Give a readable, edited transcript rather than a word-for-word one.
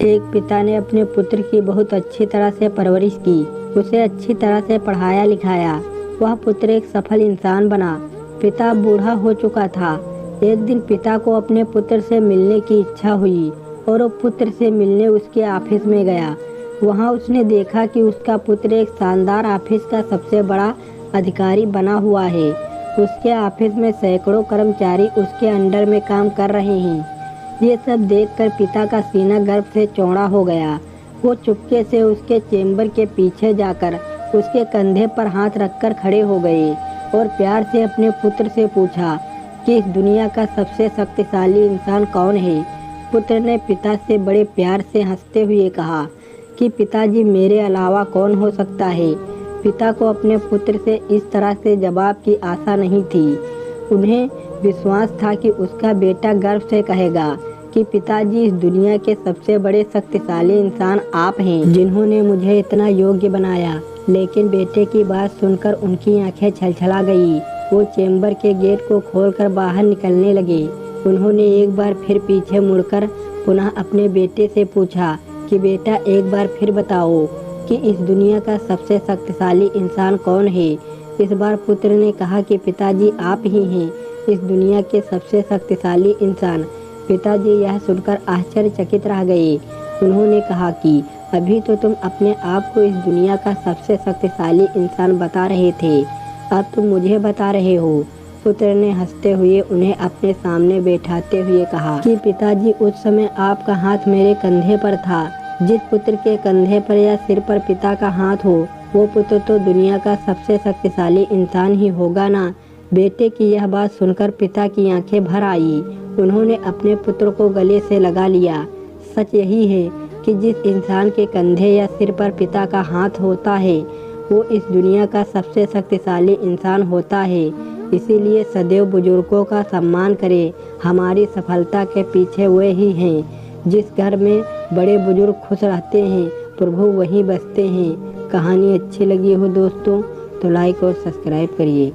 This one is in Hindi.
एक पिता ने अपने पुत्र की बहुत अच्छी तरह से परवरिश की, उसे अच्छी तरह से पढ़ाया लिखाया। वह पुत्र एक सफल इंसान बना। पिता बूढ़ा हो चुका था। एक दिन पिता को अपने पुत्र से मिलने की इच्छा हुई और वो पुत्र से मिलने उसके ऑफिस में गया। वहाँ उसने देखा कि उसका पुत्र एक शानदार ऑफिस का सबसे बड़ा अधिकारी बना हुआ है। उसके ऑफिस में सैकड़ों कर्मचारी उसके अंडर में काम कर रहे हैं। ये सब देखकर पिता का सीना गर्व से चौड़ा हो गया। वो चुपके से उसके चेम्बर के पीछे जाकर उसके कंधे पर हाथ रखकर खड़े हो गए और प्यार से अपने पुत्र से पूछा कि इस दुनिया का सबसे शक्तिशाली इंसान कौन है। पुत्र ने पिता से बड़े प्यार से हंसते हुए कहा कि पिताजी, मेरे अलावा कौन हो सकता है। पिता को अपने पुत्र से इस तरह से जवाब की आशा नहीं थी। उन्हें विश्वास था कि उसका बेटा गर्व से कहेगा कि पिताजी, इस दुनिया के सबसे बड़े शक्तिशाली इंसान आप हैं, जिन्होंने मुझे इतना योग्य बनाया। लेकिन बेटे की बात सुनकर उनकी आंखें छलछला गई। वो चेम्बर के गेट को खोलकर बाहर निकलने लगे। उन्होंने एक बार फिर पीछे मुड़कर पुनः अपने बेटे से पूछा कि बेटा, एक बार फिर बताओ कि इस दुनिया का सबसे शक्तिशाली इंसान कौन है। इस बार पुत्र ने कहा कि पिताजी, आप ही हैं इस दुनिया के सबसे शक्तिशाली इंसान। पिताजी यह सुनकर आश्चर्यचकित रह गए। उन्होंने कहा कि अभी तो तुम अपने आप को इस दुनिया का सबसे शक्तिशाली इंसान बता रहे थे, अब तुम मुझे बता रहे हो। पुत्र ने हंसते हुए उन्हें अपने सामने बैठाते हुए कहा कि पिताजी, उस समय आपका हाथ मेरे कंधे पर था। जिस पुत्र के कंधे पर या सिर पर पिता का हाथ हो, वो पुत्र तो दुनिया का सबसे शक्तिशाली इंसान ही होगा ना। बेटे की यह बात सुनकर पिता की आंखें भर आई। उन्होंने अपने पुत्र को गले से लगा लिया। सच यही है कि जिस इंसान के कंधे या सिर पर पिता का हाथ होता है, वो इस दुनिया का सबसे शक्तिशाली इंसान होता है। इसीलिए सदैव बुजुर्गों का सम्मान करें। हमारी सफलता के पीछे वे ही हैं। जिस घर में बड़े बुजुर्ग खुश रहते हैं, प्रभु वहीं बसते हैं। कहानी अच्छी लगी हो दोस्तों तो लाइक और सब्सक्राइब करिए।